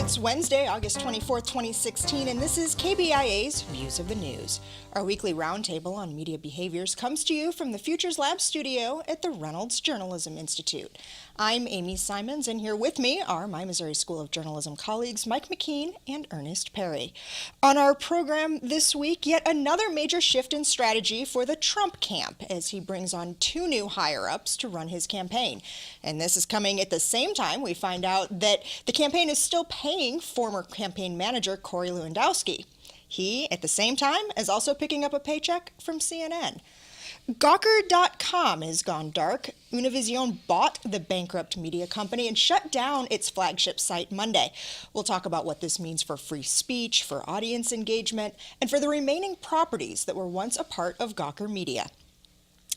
It's Wednesday, August 24th, 2016, and this is KBIA's Views of the News. Our weekly roundtable on media behaviors comes to you from the Futures Lab studio at the Reynolds Journalism Institute. I'm Amy Simons, and here with me are my Missouri School of Journalism colleagues Mike McKean and Earnest Perry. On our program this week, yet another major shift in strategy for the Trump camp as he brings on two new higher-ups to run his campaign. And this is coming at the same time we find out that the campaign is still paying former campaign manager Corey Lewandowski. He, at the same time, is also picking up a paycheck from CNN. Gawker.com has gone dark. UNIVISION bought the bankrupt media company and shut down its flagship site Monday. We'll talk about what this means for free speech, for audience engagement, and for the remaining properties that were once a part of Gawker Media.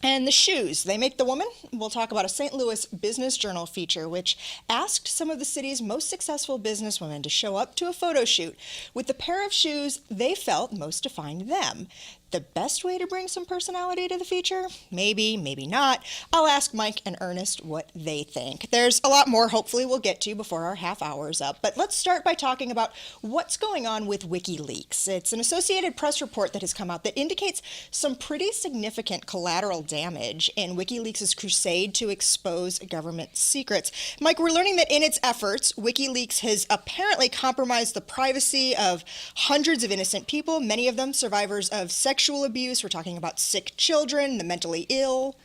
And the shoes, they make the woman. We'll talk about a St. Louis Business Journal feature which asked some of the city's most successful businesswomen to show up to a photo shoot with the pair of shoes they felt most defined them. The best way to bring some personality to the feature? Maybe, maybe not. I'll ask Mike and Ernest what they think. There's a lot more hopefully we'll get to before our half hour is up, but let's start by talking about what's going on with WikiLeaks. It's an Associated Press report that has come out that indicates some pretty significant collateral damage in WikiLeaks' crusade to expose government secrets. Mike, we're learning that in its efforts, WikiLeaks has apparently compromised the privacy of hundreds of innocent people, many of them survivors of sexual abuse. We're talking about sick children, the mentally ill.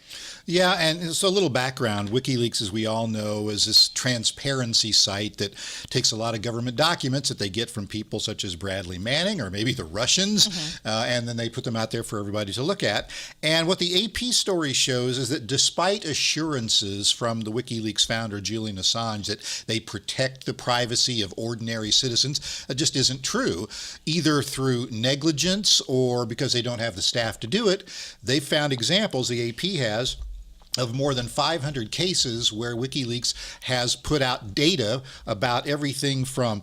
Yeah, and so a little background. WikiLeaks, as we all know, is this transparency site that takes a lot of government documents that they get from people such as Bradley Manning or maybe the Russians, and then they put them out there for everybody to look at. And what the AP story shows is that despite assurances from the WikiLeaks founder, Julian Assange, that they protect the privacy of ordinary citizens, it just isn't true. Either through negligence or because they don't have the staff to do it, they've found examples, the AP has, of more than 500 cases where WikiLeaks has put out data about everything from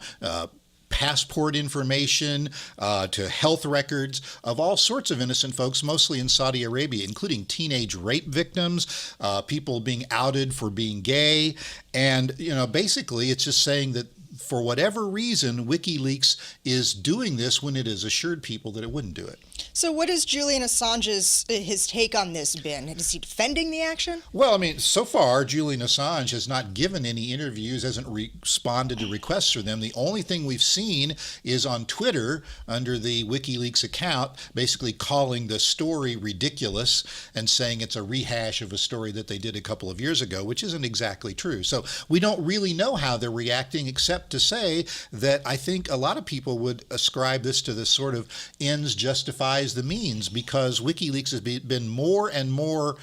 passport information to health records of all sorts of innocent folks, mostly in Saudi Arabia, including teenage rape victims, people being outed for being gay. And, basically it's just saying that for whatever reason, WikiLeaks is doing this when it has assured people that it wouldn't do it. So what has Julian Assange's his take on this been? Is he defending the action? Well, so far, Julian Assange has not given any interviews, hasn't responded to requests for them. The only thing we've seen is on Twitter, under the WikiLeaks account, basically calling the story ridiculous and saying it's a rehash of a story that they did a couple of years ago, which isn't exactly true. So we don't really know how they're reacting, except to say that I think a lot of people would ascribe this to this sort of ends justifies the means, because WikiLeaks has been more and more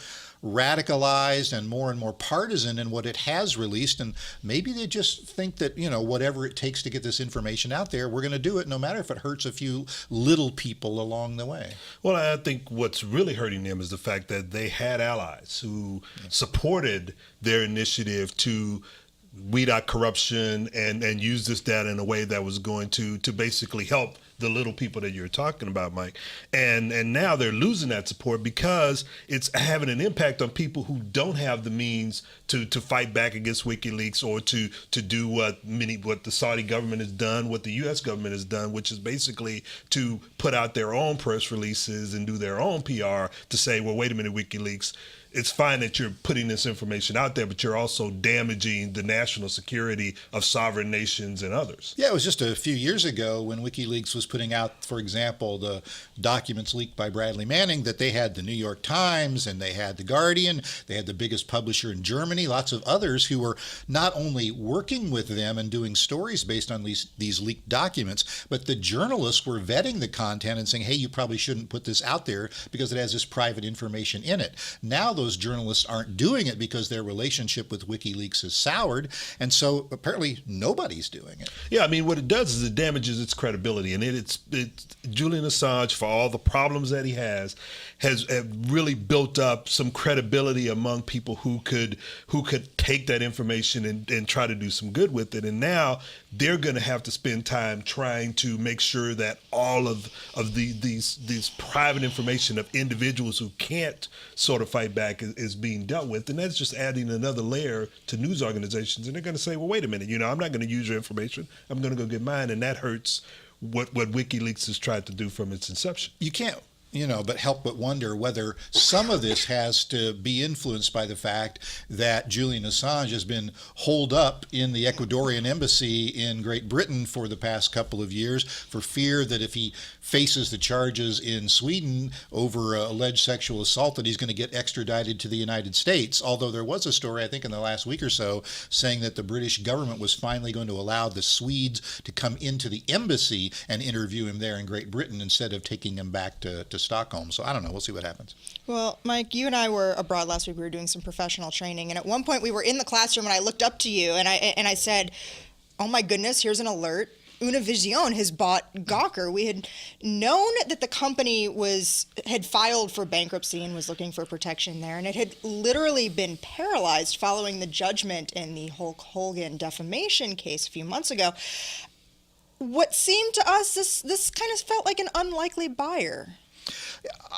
radicalized and more partisan in what it has released, and maybe they just think that, whatever it takes to get this information out there, we're going to do it no matter if it hurts a few little people along the way. Well, I think what's really hurting them is the fact that they had allies who supported their initiative to weed out corruption and use this data in a way that was going to basically help the little people that you're talking about, Mike. And now they're losing that support because it's having an impact on people who don't have the means to fight back against WikiLeaks or to do what the Saudi government has done, what the U.S. government has done, which is basically to put out their own press releases and do their own PR to say, well, wait a minute, WikiLeaks, it's fine that you're putting this information out there, but you're also damaging the national security of sovereign nations and others. Yeah, it was just a few years ago when WikiLeaks was putting out, for example, the documents leaked by Bradley Manning, that they had the New York Times and they had the Guardian, they had the biggest publisher in Germany, lots of others who were not only working with them and doing stories based on these leaked documents, but the journalists were vetting the content and saying, hey, you probably shouldn't put this out there because it has this private information in it. Now those journalists aren't doing it because their relationship with WikiLeaks is soured, and so apparently nobody's doing it. Yeah, what it does is it damages its credibility, and it it's Julian Assange, for all the problems that he has really built up some credibility among people who could take that information and try to do some good with it. And now they're going to have to spend time trying to make sure that all of these private information of individuals who can't sort of fight back is being dealt with. And that's just adding another layer to news organizations. And they're going to say, well, wait a minute, I'm not going to use your information. I'm going to go get mine. And that hurts what WikiLeaks has tried to do from its inception. You can't but help but wonder whether some of this has to be influenced by the fact that Julian Assange has been holed up in the Ecuadorian embassy in Great Britain for the past couple of years for fear that if he faces the charges in Sweden over alleged sexual assault, that he's going to get extradited to the United States. Although there was a story, I think, in the last week or so saying that the British government was finally going to allow the Swedes to come into the embassy and interview him there in Great Britain instead of taking him back to Stockholm. So I don't know. We'll see what happens. Well, Mike, you and I were abroad last week. We were doing some professional training, and at one point we were in the classroom, and I looked up to you, and I said, "Oh my goodness, here's an alert. Univision has bought Gawker." We had known that the company had filed for bankruptcy and was looking for protection there, and it had literally been paralyzed following the judgment in the Hulk Hogan defamation case a few months ago. What seemed to us, this kind of felt like an unlikely buyer.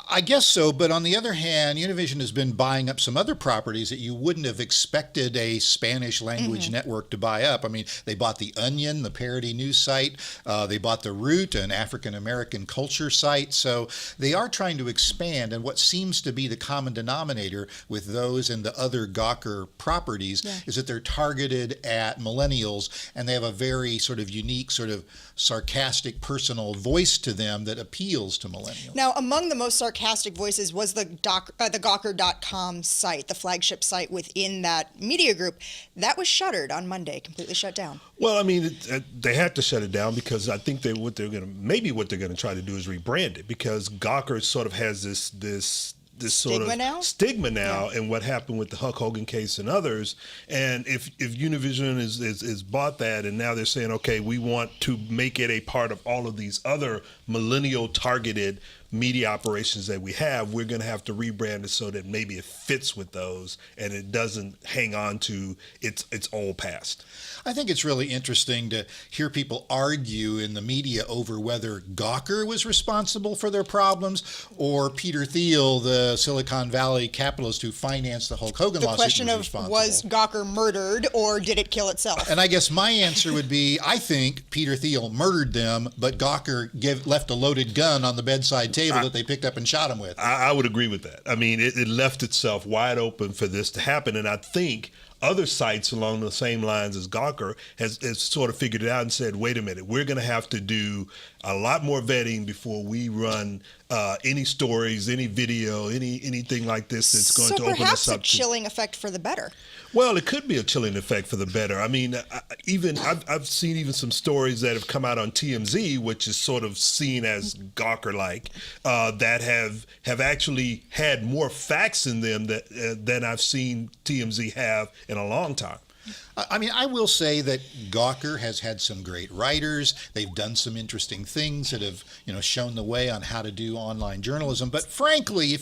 I guess so, but on the other hand, Univision has been buying up some other properties that you wouldn't have expected a Spanish language network to buy up. I mean, they bought The Onion, the parody news site. They bought The Root, an African American culture site. So they are trying to expand, and what seems to be the common denominator with those and the other Gawker properties is that they're targeted at millennials, and they have a very sort of unique, sort of sarcastic, personal voice to them that appeals to millennials. Now, among the most sarcastic voices was the Gawker.com site, the flagship site within that media group. That was shuttered on Monday, completely shut down. Well, I mean, they had to shut it down because I think what they're going to try to do is rebrand it, because Gawker sort of has this sort of stigma now and what happened with the Hulk Hogan case and others. And if Univision is bought that, and now they're saying, okay, we want to make it a part of all of these other millennial targeted media operations that we have, we're going to have to rebrand it so that maybe it fits with those and it doesn't hang on to its old past. I think it's really interesting to hear people argue in the media over whether Gawker was responsible for their problems or Peter Thiel, the Silicon Valley capitalist who financed the Hulk Hogan lawsuit, was responsible. The question of, was Gawker murdered or did it kill itself? And I guess my answer would be, I think Peter Thiel murdered them, but Gawker left a loaded gun on the bedside table that they picked up and shot him with. I would agree with that. I mean, it left itself wide open for this to happen, and I think other sites along the same lines as Gawker has sort of figured it out and said, wait a minute, we're going to have to do a lot more vetting before we run any stories, any video, anything like this that's going to open us up. So perhaps a chilling effect for the better. Well, it could be a chilling effect for the better. I mean, I've seen even some stories that have come out on TMZ, which is sort of seen as Gawker-like, that have actually had more facts in them than I've seen TMZ have in a long time. I mean, I will say that Gawker has had some great writers. They've done some interesting things that have, shown the way on how to do online journalism. But frankly,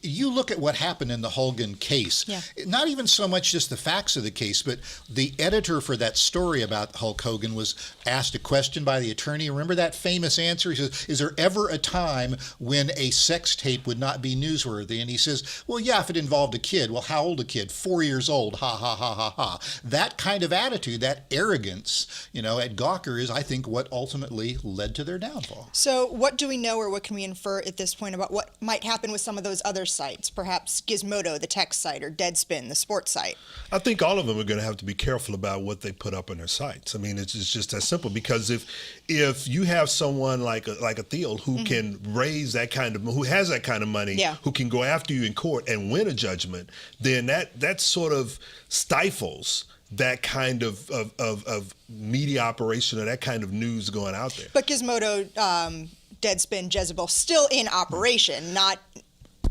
you look at what happened in the Hogan case, not even so much just the facts of the case, but the editor for that story about Hulk Hogan was asked a question by the attorney. Remember that famous answer? He says, is there ever a time when a sex tape would not be newsworthy? And he says, well, yeah, if it involved a kid. Well, how old a kid? 4 years old. Ha, ha, ha, ha, ha. That kind of attitude, that arrogance, at Gawker is, I think, what ultimately led to their downfall. So what do we know, or what can we infer at this point about what might happen with some of those other sites, perhaps Gizmodo, the tech site, or Deadspin, the sports site? I think all of them are going to have to be careful about what they put up on their sites. I mean, it's just that simple, because if you have someone like a Thiel who can raise that kind of, who has that kind of money, who can go after you in court and win a judgment, then that sort of stifles that kind of media operation or that kind of news going out there. But Gizmodo, Deadspin, Jezebel, still in operation, not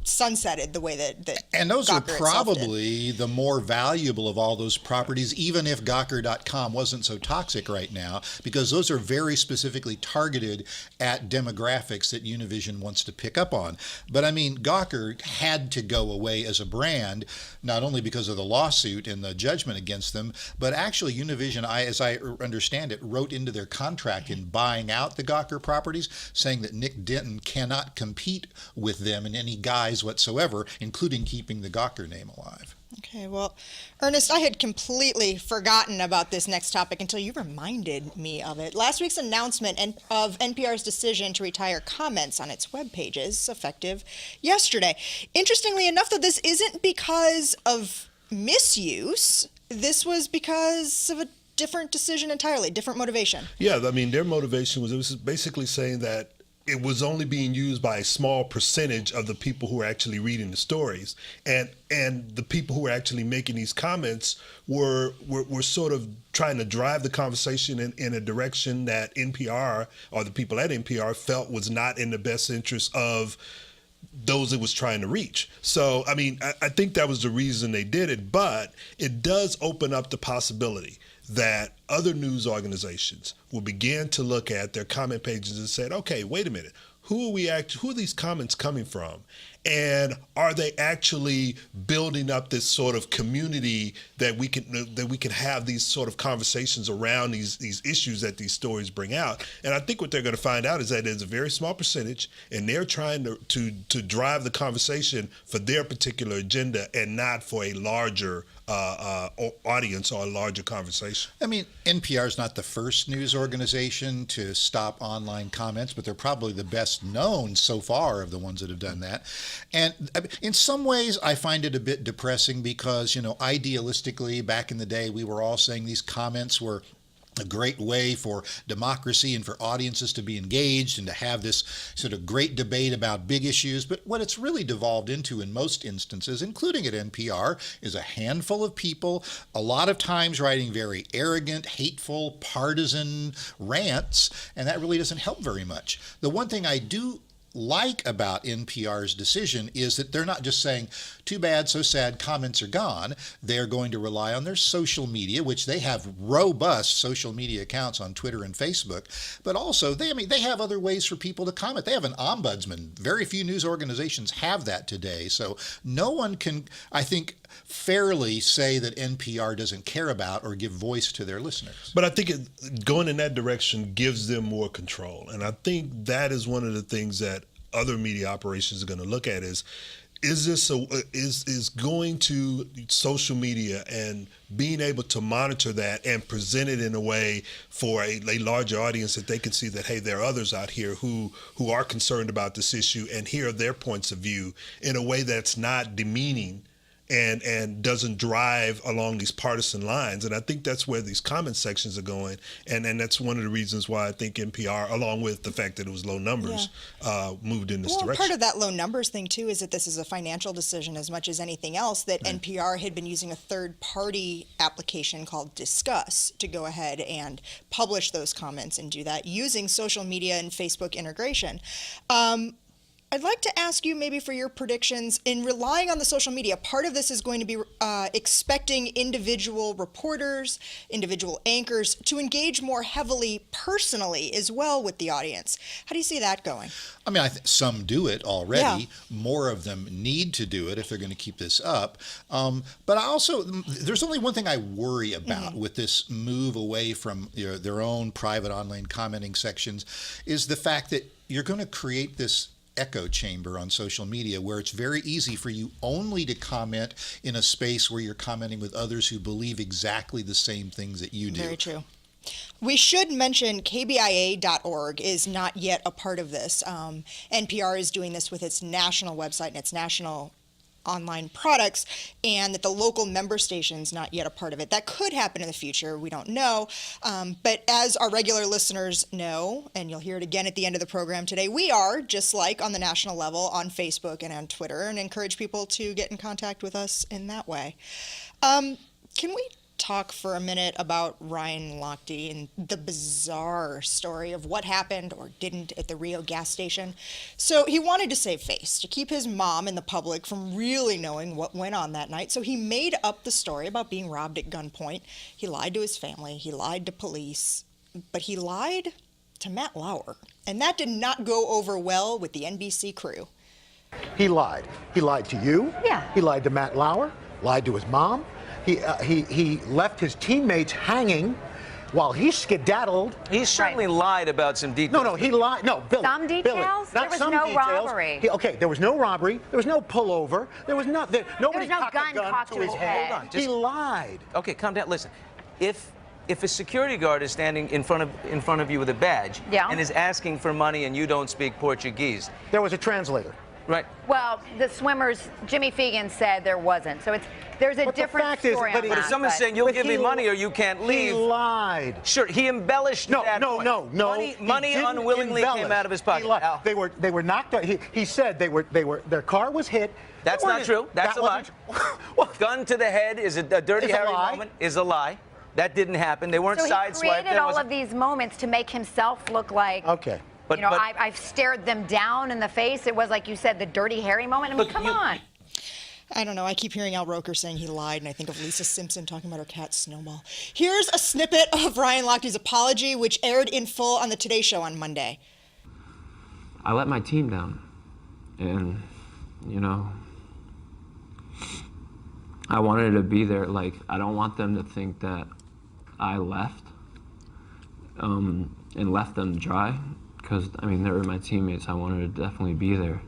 sunsetted the way that and those Gawker are itself did. probably the more valuable of all those properties, even if Gawker.com wasn't so toxic right now, because those are very specifically targeted at demographics that Univision wants to pick up on. But I mean, Gawker had to go away as a brand, not only because of the lawsuit and the judgment against them, but actually Univision, as I understand it, wrote into their contract in buying out the Gawker properties, saying that Nick Denton cannot compete with them in any guise whatsoever, including keeping the Gawker name alive. Okay, well, Ernest, I had completely forgotten about this next topic until you reminded me of it. Last week's announcement of NPR's decision to retire comments on its web pages, effective yesterday. Interestingly enough, though, this isn't because of misuse. This was because of a different decision entirely, different motivation. Yeah, I mean, their motivation was basically saying that it was only being used by a small percentage of the people who are actually reading the stories, and the people who are actually making these comments were sort of trying to drive the conversation in a direction that NPR or the people at NPR felt was not in the best interest of those it was trying to reach. So, I mean, I think that was the reason they did it, but it does open up the possibility that other news organizations will begin to look at their comment pages and say, okay, wait a minute, who are these comments coming from? And are they actually building up this sort of community that we can have these sort of conversations around these issues that these stories bring out? And I think what they're going to find out is that there's a very small percentage, and they're trying to drive the conversation for their particular agenda and not for a larger audience or a larger conversation. I mean, NPR is not the first news organization to stop online comments, but they're probably the best known so far of the ones that have done that. And in some ways, I find it a bit depressing because, idealistically, back in the day, we were all saying these comments were a great way for democracy and for audiences to be engaged and to have this sort of great debate about big issues. But what it's really devolved into in most instances, including at NPR, is a handful of people, a lot of times writing very arrogant, hateful, partisan rants, and that really doesn't help very much. The one thing I do like about NPR's decision is that they're not just saying, too bad, so sad, comments are gone. They're going to rely on their social media, which they have robust social media accounts on Twitter and Facebook, but also they have other ways for people to comment. They have an ombudsman. Very few news organizations have that today. So no one can, I think, fairly say that NPR doesn't care about or give voice to their listeners. But I think going in that direction gives them more control. And I think that is one of the things that other media operations are going to look at is going to social media and being able to monitor that and present it in a way for a larger audience that they can see that, hey, there are others out here who are concerned about this issue, and here are their points of view in a way that's not demeaning and doesn't drive along these partisan lines. And I think that's where these comment sections are going. And that's one of the reasons why I think NPR, along with the fact that it was low numbers, moved in this direction. Part of that low numbers thing, too, is that this is a financial decision as much as anything else, that NPR had been using a third-party application called Discuss to go ahead and publish those comments and do that using social media and Facebook integration. I'd like to ask you maybe for your predictions in relying on the social media. Part of this is going to be expecting individual reporters, individual anchors to engage more heavily personally as well with the audience. How do you see that going? I mean, some do it already. Yeah. More of them need to do it if they're going to keep this up. But there's only one thing I worry about with this move away from their own private online commenting sections is the fact that you're going to create this echo chamber on social media where it's very easy for you only to comment in a space where you're commenting with others who believe exactly the same things that you do. Very true. We should mention KBIA.org is not yet a part of this. NPR is doing this with its national website and its national online products, and that the local member station's not yet a part of it. That could happen in the future. We don't know. But as our regular listeners know, and you'll hear it again at the end of the program today, we are, just like on the national level, on Facebook and on Twitter, and encourage people to get in contact with us in that way. Can we talk for a minute about Ryan Lochte and the bizarre story of what happened or didn't at the Rio gas station. So he wanted to save face, to keep his mom and the public from really knowing what went on that night. So he made up the story about being robbed at gunpoint. He lied to his family. He lied to police. But he lied to Matt Lauer. And that did not go over well with the NBC crew. He lied. He lied to you. Yeah. He lied to Matt Lauer. Lied to his mom. He left his teammates hanging while he skedaddled. He certainly lied about some details. No, he lied. No, Billy. Some details? Billy, not There was some no details. robbery. Okay, there was no robbery. There was no pullover. There was nothing. Nobody no cocked gun a gun cocked to his head. Hold on, He lied. Okay, calm down. Listen, if a security guard is standing in front of you with a badge and is asking for money and you don't speak Portuguese, There was a translator. right? Well, the swimmers, Jimmy Fegan said there wasn't. So there's a But the different fact is, story but on he- that. But if someone's saying you'll But give me he- money or you can't leave, He lied. sure, he embellished No, that no, point. no. Money He didn't unwillingly came embellish. out of his pocket. He lied. Al. They were knocked out. He said their car was hit. That's They not weren't- true. That's that a lie. wasn't- Gun to the head is a dirty Is a Harry lie. moment. Is a lie. That didn't happen. They weren't So he sideswiped. created There all wasn't- of these moments to make himself look like, Okay. But- I've stared them down in the face. It was, like you said, the Dirty Harry moment. I mean, Look, come you- on. I don't know. I keep hearing Al Roker saying he lied, and I think of Lisa Simpson talking about her cat Snowball. Here's a snippet of Ryan Lochte's apology, which aired in full on the Today Show on Monday. I let my team down. And, I wanted to be there. Like, I don't want them to think that I left and left them dry. Because, they were my teammates. I wanted to definitely be there.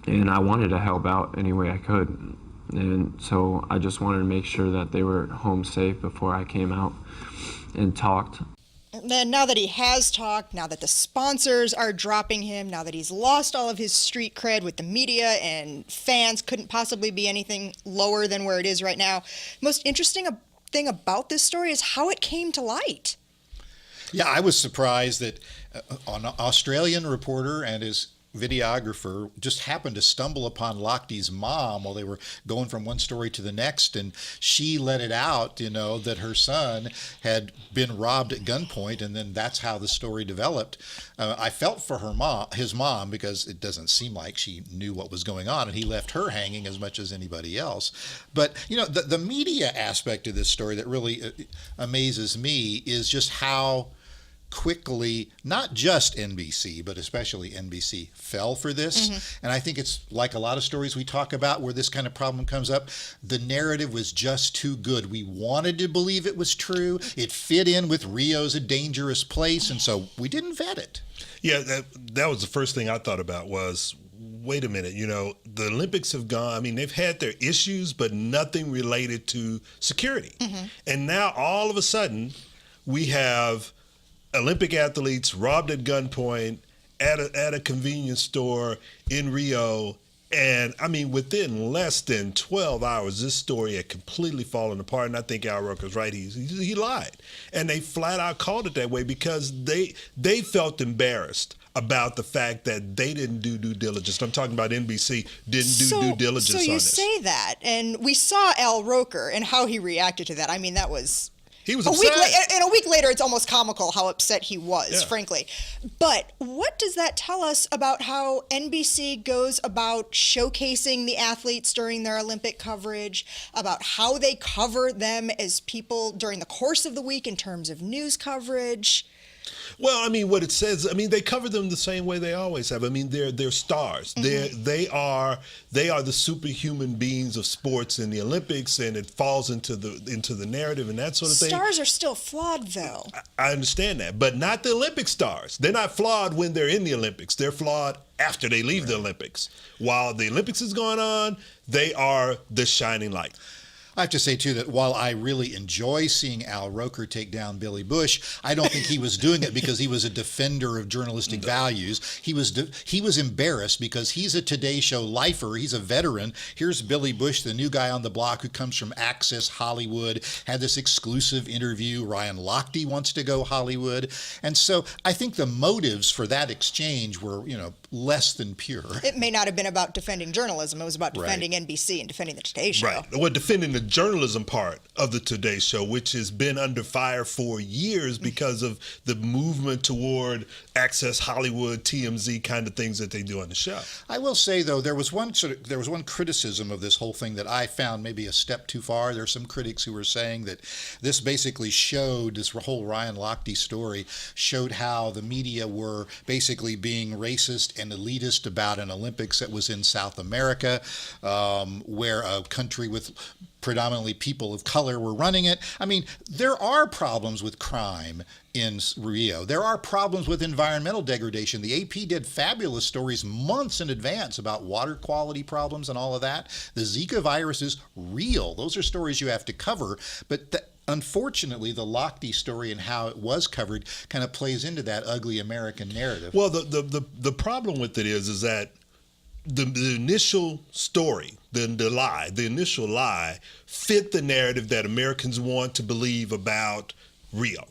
And I wanted to help out any way I could. And so I just wanted to make sure that they were home safe before I came out and talked. Then now that he has talked, now that the sponsors are dropping him, now that he's lost all of his street cred with the media and fans, couldn't possibly be anything lower than where it is right now. Most interesting thing about this story is how it came to light. Yeah, I was surprised that an Australian reporter and his videographer just happened to stumble upon Lochte's mom while they were going from one story to the next, and she let it out, that her son had been robbed at gunpoint, and then that's how the story developed. I felt for his mom, because it doesn't seem like she knew what was going on, and he left her hanging as much as anybody else. But the media aspect of this story that really amazes me is just how quickly, not just NBC, but especially NBC, fell for this. And I think it's like a lot of stories we talk about where this kind of problem comes up. The narrative was just too good. We wanted to believe it was true. It fit in with Rio's a dangerous place, and so we didn't vet it. Yeah, that was the first thing I thought about was, wait a minute, the Olympics have gone, they've had their issues, but nothing related to security. And now all of a sudden we have Olympic athletes robbed at gunpoint at a convenience store in Rio. And within less than 12 hours, this story had completely fallen apart. And I think Al Roker's right. He lied. And they flat out called it that way because they felt embarrassed about the fact that they didn't do due diligence. I'm talking about NBC didn't do due diligence on this. So you say that, and we saw Al Roker and how he reacted to that. That was... He was a upset. week later, it's almost comical how upset he was, frankly. But what does that tell us about how NBC goes about showcasing the athletes during their Olympic coverage, about how they cover them as people during the course of the week in terms of news coverage? Well, what it says, they cover them the same way they always have. They're stars. They are the superhuman beings of sports in the Olympics, and it falls into the narrative and that sort of thing. Stars are still flawed, though. I understand that, but not the Olympic stars. They're not flawed when they're in the Olympics. They're flawed after they leave the Olympics. While the Olympics is going on, they are the shining light. I have to say, too, that while I really enjoy seeing Al Roker take down Billy Bush, I don't think he was doing it because he was a defender of journalistic values. He was embarrassed because he's a Today Show lifer. He's a veteran. Here's Billy Bush, the new guy on the block who comes from Access Hollywood, had this exclusive interview. Ryan Lochte wants to go Hollywood. And so I think the motives for that exchange were, less than pure. It may not have been about defending journalism. It was about defending NBC and defending the Today Show. Right. Well, defending the journalism part of the Today Show, which has been under fire for years because of the movement toward Access Hollywood, TMZ kind of things that they do on the show. I will say, though, there was one criticism of this whole thing that I found maybe a step too far. There are some critics who were saying that this basically showed, this whole Ryan Lochte story showed how the media were basically being racist and elitist about an Olympics that was in South America, where a country with predominantly people of color were running it. I mean, there are problems with crime in Rio. There are problems with environmental degradation. The AP did fabulous stories months in advance about water quality problems and all of that. The Zika virus is real. Those are stories you have to cover. But unfortunately, the Lochte story and how it was covered kind of plays into that ugly American narrative. Well, the problem with it is that the initial story, the initial lie fit the narrative that Americans want to believe about Rio,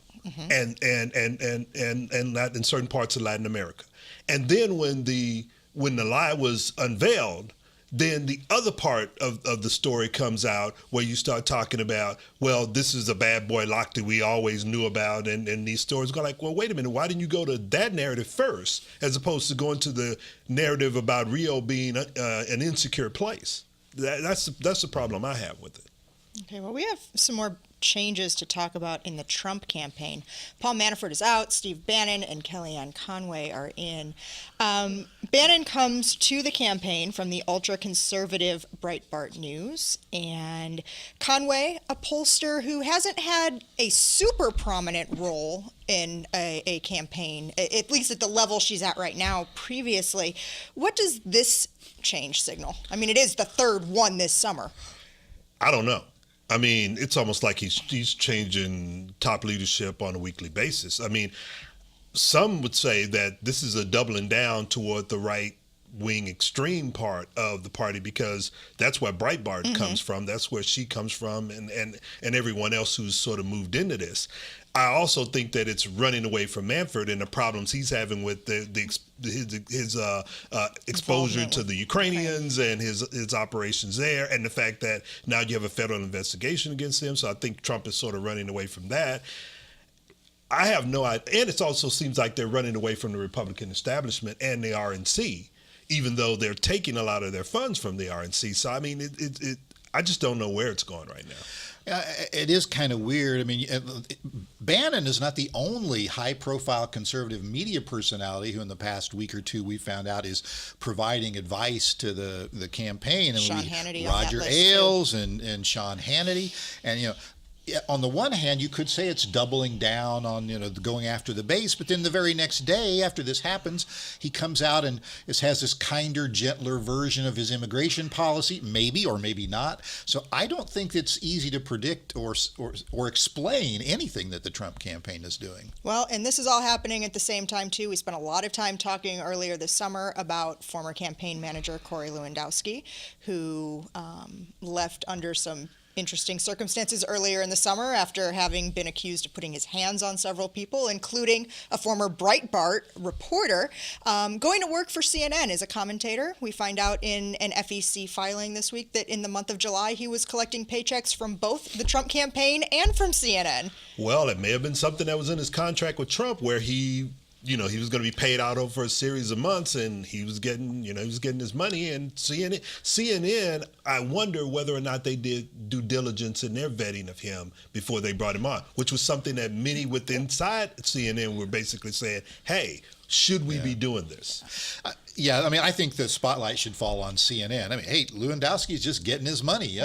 and that in certain parts of Latin America. And then when the lie was unveiled, then the other part of the story comes out where you start talking about, well, this is a bad boy Lochte we always knew about, and these stories go like, well, wait a minute, why didn't you go to that narrative first as opposed to going to the narrative about Rio being an insecure place? That's the problem I have with it. Okay, well, we have some more changes to talk about in the Trump campaign. Paul Manafort is out, Steve Bannon and Kellyanne Conway are in. Bannon comes to the campaign from the ultra-conservative Breitbart News, and Conway, a pollster who hasn't had a super prominent role in a campaign, at least at the level she's at right now previously. What does this change signal? I mean, it is the third one this summer. I don't know. I mean, it's almost like he's changing top leadership on a weekly basis. I mean, some would say that this is a doubling down toward the right-wing extreme part of the party because that's where Breitbart comes from. That's where she comes from and everyone else who's sort of moved into this. I also think that it's running away from Manafort and the problems he's having with his exposure to the Ukrainians and his operations there, and the fact that now you have a federal investigation against him. So I think Trump is sort of running away from that. I have no idea. And it also seems like they're running away from the Republican establishment and the RNC, even though they're taking a lot of their funds from the RNC. So, I mean, I just don't know where it's going right now. It is kind of weird. I mean, Bannon is not the only high-profile conservative media personality who in the past week or two we found out is providing advice to the campaign. And Sean Hannity, Roger Ailes and Sean Hannity. And, you know, on the one hand, you could say it's doubling down on, going after the base, but then the very next day after this happens, he comes out and has this kinder, gentler version of his immigration policy, maybe or maybe not. So I don't think it's easy to predict or explain anything that the Trump campaign is doing. Well, and this is all happening at the same time, too. We spent a lot of time talking earlier this summer about former campaign manager Corey Lewandowski, who left under some interesting circumstances earlier in the summer after having been accused of putting his hands on several people, including a former Breitbart reporter, going to work for CNN as a commentator. We find out in an FEC filing this week that in the month of July, he was collecting paychecks from both the Trump campaign and from CNN. Well, it may have been something that was in his contract with Trump where he was going to be paid out over a series of months, and he was getting his money. And CNN, I wonder whether or not they did due diligence in their vetting of him before they brought him on, which was something that many inside CNN were basically saying, hey, should we be doing this? Yeah, I mean, I think the spotlight should fall on CNN. I mean, hey, Lewandowski's just getting his money.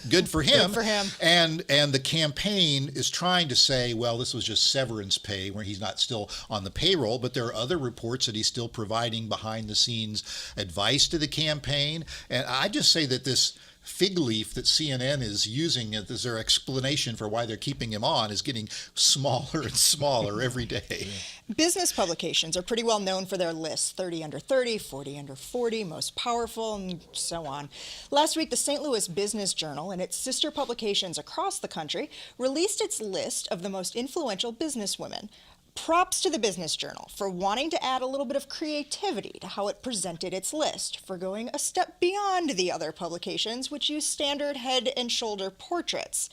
Good for him. Good for him. And the campaign is trying to say, well, this was just severance pay where he's not still on the payroll, but there are other reports that he's still providing behind the scenes advice to the campaign. And I just say that this fig leaf that CNN is using as their explanation for why they're keeping him on is getting smaller and smaller every day. Business publications are pretty well known for their lists, 30 under 30, 40 under 40, most powerful, and so on. Last week, the St. Louis Business Journal and its sister publications across the country released its list of the most influential businesswomen. Props to the Business Journal for wanting to add a little bit of creativity to how it presented its list, for going a step beyond the other publications which use standard head and shoulder portraits.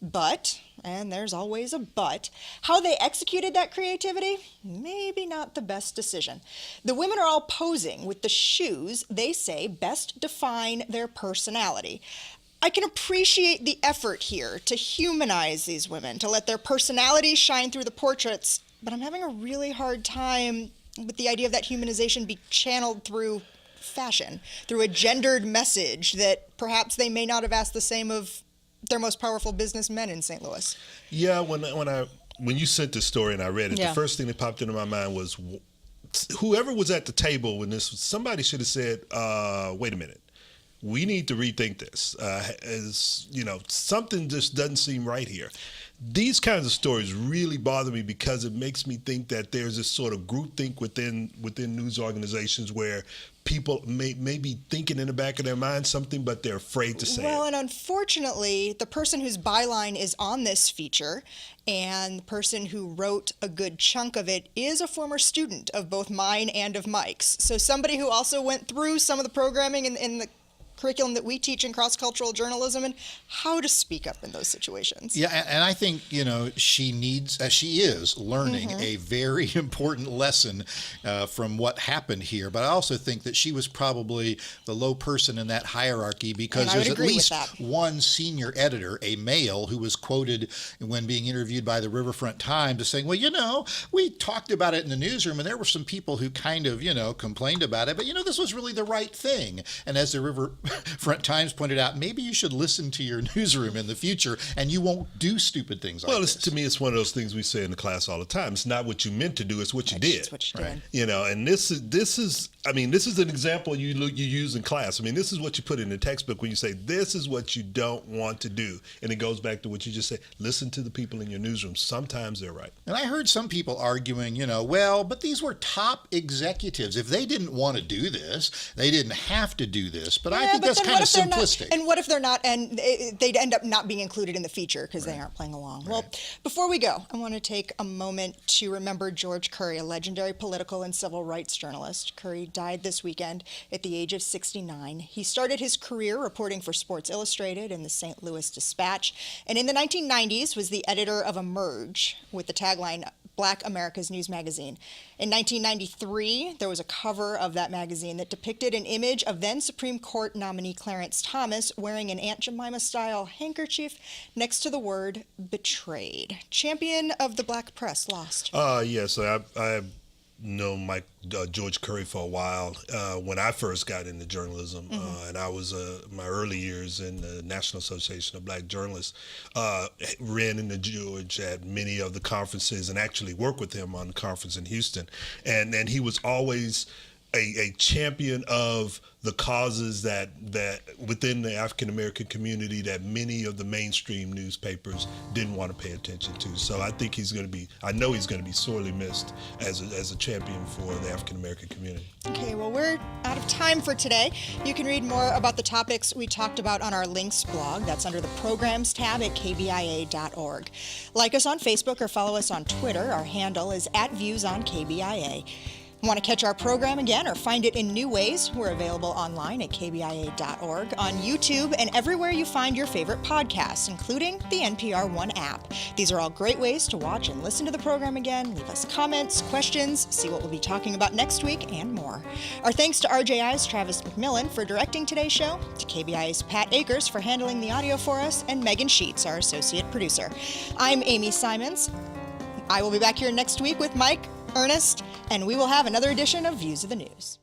But, and there's always a but, how they executed that creativity, maybe not the best decision. The women are all posing with the shoes they say best define their personality. I can appreciate the effort here to humanize these women, to let their personalities shine through the portraits, but I'm having a really hard time with the idea of that humanization be channeled through fashion, through a gendered message that perhaps they may not have asked the same of their most powerful businessmen in St. Louis. Yeah, when you sent this story and I read it, Yeah. the first thing that popped into my mind was whoever was at the table when this, somebody should have said, wait a minute. We need to rethink this. As you know, something just doesn't seem right here. These kinds of stories really bother me because it makes me think that there's this sort of groupthink within news organizations where people may be thinking in the back of their mind something, but they're afraid to say Well, it. and unfortunately, the person whose byline is on this feature and the person who wrote a good chunk of it is a former student of both mine and of Mike's. So somebody who also went through some of the programming in the curriculum that we teach in cross-cultural journalism and how to speak up in those situations. Yeah, and I think, she is learning a very important lesson from what happened here. But I also think that she was probably the low person in that hierarchy because And I there's would at agree with least that. one senior editor, a male, who was quoted when being interviewed by the Riverfront Times as saying, well, we talked about it in the newsroom and there were some people who kind of, complained about it, but, this was really the right thing. And as the Riverfront Times pointed out, maybe you should listen to your newsroom in the future and you won't do stupid things like this. To me, it's one of those things we say in the class all the time. It's not what you meant to do, it's what you did. It's what you did. And this is an example you use in class. This is what you put in the textbook when you say, this is what you don't want to do. And it goes back to what you just said. Listen to the people in your newsroom. Sometimes they're right. And I heard some people arguing, but these were top executives. If they didn't want to do this, they didn't have to do this. But I think that's kind of simplistic. And what if they're not, and they'd end up not being included in the feature because they aren't playing along. Right. Well, before we go, I want to take a moment to remember George Curry, a legendary political and civil rights journalist. Curry died this weekend at the age of 69. He started his career reporting for Sports Illustrated and the St. Louis Dispatch, and in the 1990s was the editor of Emerge with the tagline, Black America's News Magazine. In 1993, there was a cover of that magazine that depicted an image of then Supreme Court nominee Clarence Thomas wearing an Aunt Jemima-style handkerchief next to the word betrayed. Champion of the black press lost. Yes, I've known George Curry for a while. When I first got into journalism, and I was my early years in the National Association of Black Journalists, ran into George at many of the conferences and actually worked with him on the conference in Houston. And he was always a champion of the causes that within the African American community that many of the mainstream newspapers didn't want to pay attention to. So I think I know he's going to be sorely missed as a champion for the African American community. Okay, well, we're out of time for today. You can read more about the topics we talked about on our links blog. That's under the programs tab at KBIA.org. Like us on Facebook or follow us on Twitter. Our handle is @ViewsOnKBIA. Want to catch our program again or find it in new ways? We're available online at KBIA.org, on YouTube, and everywhere you find your favorite podcasts, including the NPR One app. These are all great ways to watch and listen to the program again, leave us comments, questions, see what we'll be talking about next week, and more. Our thanks to RJI's Travis McMillan for directing today's show, to KBIA's Pat Akers for handling the audio for us, and Megan Sheets, our associate producer. I'm Amy Simons. I will be back here next week with Mike, Ernest, and we will have another edition of Views of the News.